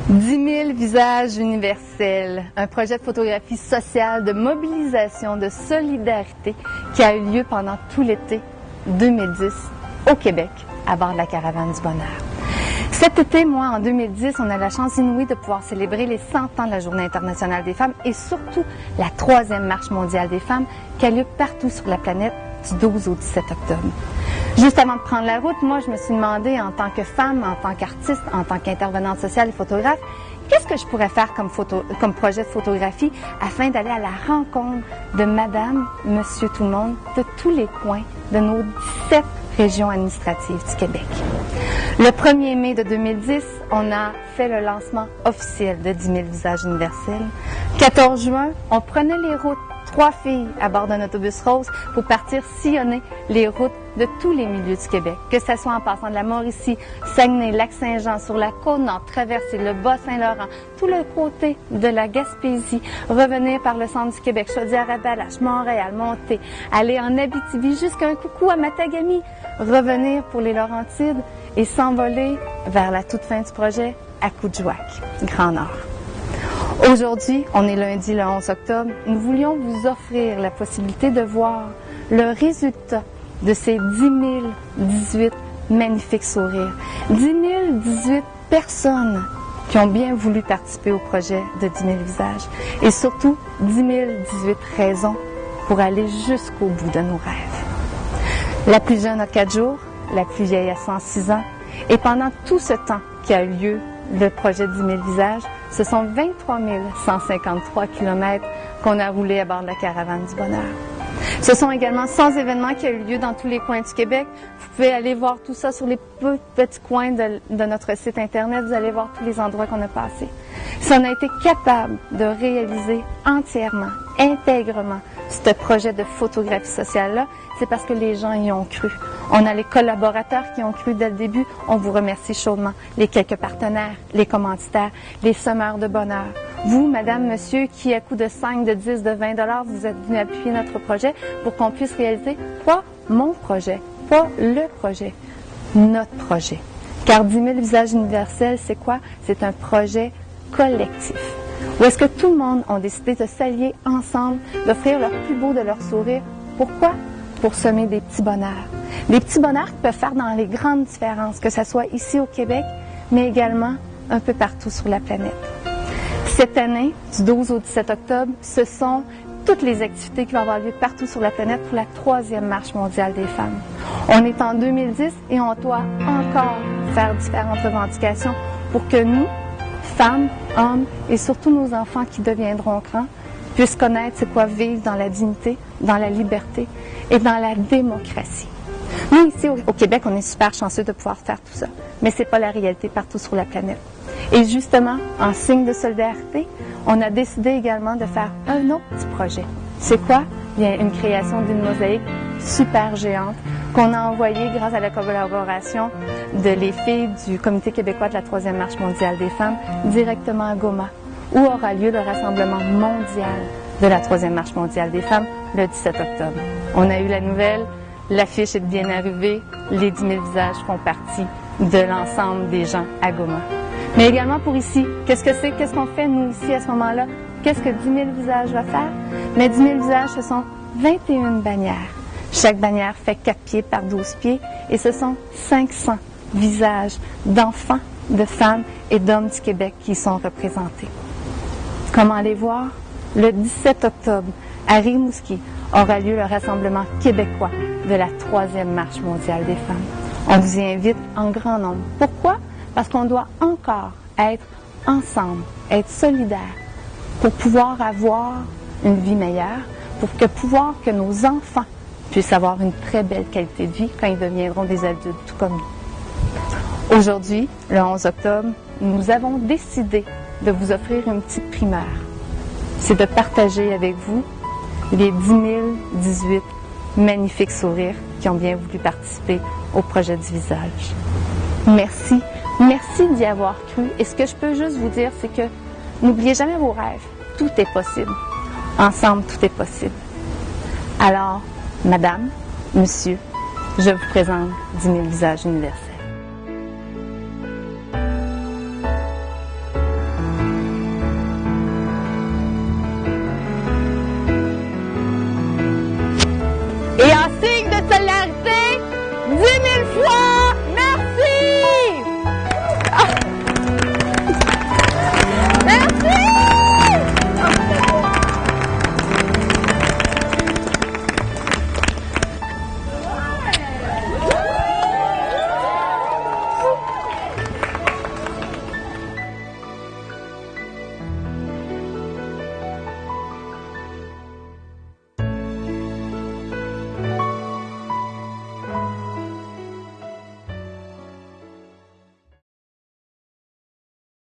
10 000 visages universels, un projet de photographie sociale, de mobilisation, de solidarité qui a eu lieu pendant tout l'été 2010 au Québec, à bord de la Caravane du Bonheur. Cet été, moi, en 2010, on a la chance inouïe de pouvoir célébrer les 100 ans de la Journée internationale des femmes et surtout la 3e Marche mondiale des femmes qui a lieu partout sur la planète du 12 au 17 octobre. Juste avant de prendre la route, moi, je me suis demandé, en tant que femme, en tant qu'artiste, en tant qu'intervenante sociale et photographe, qu'est-ce que je pourrais faire comme projet de photographie afin d'aller à la rencontre de madame, monsieur, tout le monde, de tous les coins de nos 17 régions administratives du Québec. Le 1er mai de 2010, on a fait le lancement officiel de 10 000 visages universels. 14 juin, on prenait les routes, 3 filles à bord d'un autobus rose pour partir sillonner les routes de tous les milieux du Québec, que ce soit en passant de la Mauricie, Saguenay, Lac-Saint-Jean, sur la Côte-Nord, traverser le Bas-Saint-Laurent, tout le côté de la Gaspésie, revenir par le centre du Québec, Chaudière-Appalaches, Montréal, monter, aller en Abitibi jusqu'à un coucou à Matagami, revenir pour les Laurentides et s'envoler vers la toute fin du projet à Coudjouac, Grand Nord. Aujourd'hui, on est lundi le 11 octobre, nous voulions vous offrir la possibilité de voir le résultat de ces 10 018 magnifiques sourires. 10 018 personnes qui ont bien voulu participer au projet de 10 000 visages et surtout 10 018 raisons pour aller jusqu'au bout de nos rêves. La plus jeune a 4 jours, la plus vieille a 106 ans et pendant tout ce temps qui a eu lieu le projet 10 000 visages, ce sont 23 153 kilomètres qu'on a roulé à bord de la Caravane du Bonheur. Ce sont également 100 événements qui ont eu lieu dans tous les coins du Québec. Vous pouvez aller voir tout ça sur les petits coins de notre site Internet. Vous allez voir tous les endroits qu'on a passés. Si on a été capable de réaliser entièrement, intègrement, ce projet de photographie sociale-là, c'est parce que les gens y ont cru. On a les collaborateurs qui ont cru dès le début. On vous remercie chaudement. Les quelques partenaires, les commanditaires, les semeurs de bonheur. Vous, madame, monsieur, qui à coût de 5, de 10, de 20 $, vous êtes venu appuyer notre projet pour qu'on puisse réaliser, pas mon projet, pas le projet, notre projet. Car 10 000 visages universels, c'est quoi? C'est un projet collectif. Où est-ce que tout le monde a décidé de s'allier ensemble, d'offrir leur plus beau de leur sourire. Pourquoi? Pour semer des petits bonheurs. Des petits bonheurs qui peuvent faire dans les grandes différences, que ce soit ici au Québec, mais également un peu partout sur la planète. Cette année, du 12 au 17 octobre, ce sont toutes les activités qui vont avoir lieu partout sur la planète pour la 3e Marche mondiale des femmes. On est en 2010 et on doit encore faire différentes revendications pour que nous, femmes, hommes et surtout nos enfants qui deviendront grands, puissent connaître c'est quoi vivre dans la dignité, dans la liberté et dans la démocratie. Nous, ici au Québec, on est super chanceux de pouvoir faire tout ça, mais ce n'est pas la réalité partout sur la planète. Et justement, en signe de solidarité, on a décidé également de faire un autre petit projet. C'est quoi? Bien, une création d'une mosaïque super géante qu'on a envoyée grâce à la collaboration de les filles du Comité québécois de la 3e Marche mondiale des femmes directement à Goma, où aura lieu le rassemblement mondial de la 3e Marche mondiale des femmes le 17 octobre. On a eu la nouvelle, l'affiche est bien arrivée, les 10 000 visages font partie de l'ensemble des gens à Goma. Mais également pour ici, qu'est-ce que c'est? Qu'est-ce qu'on fait, nous, ici, à ce moment-là? Qu'est-ce que 10 000 visages va faire? Mais 10 000 visages, ce sont 21 bannières. Chaque bannière fait 4 pieds par 12 pieds et ce sont 500 visages d'enfants, de femmes et d'hommes du Québec qui y sont représentés. Comment les voir? Le 17 octobre, à Rimouski, aura lieu le rassemblement québécois de la 3e Marche mondiale des femmes. On vous y invite en grand nombre. Pourquoi? Parce qu'on doit encore être ensemble, être solidaires pour pouvoir avoir une vie meilleure, pour que nos enfants puissent avoir une très belle qualité de vie quand ils deviendront des adultes tout comme nous. Aujourd'hui, le 11 octobre, nous avons décidé de vous offrir une petite primeur. C'est de partager avec vous les 10 018 magnifiques sourires qui ont bien voulu participer au projet du visage. Merci. Merci d'y avoir cru. Et ce que je peux juste vous dire, c'est que n'oubliez jamais vos rêves. Tout est possible. Ensemble, tout est possible. Alors, madame, monsieur, je vous présente 10 000 visages universels. foi!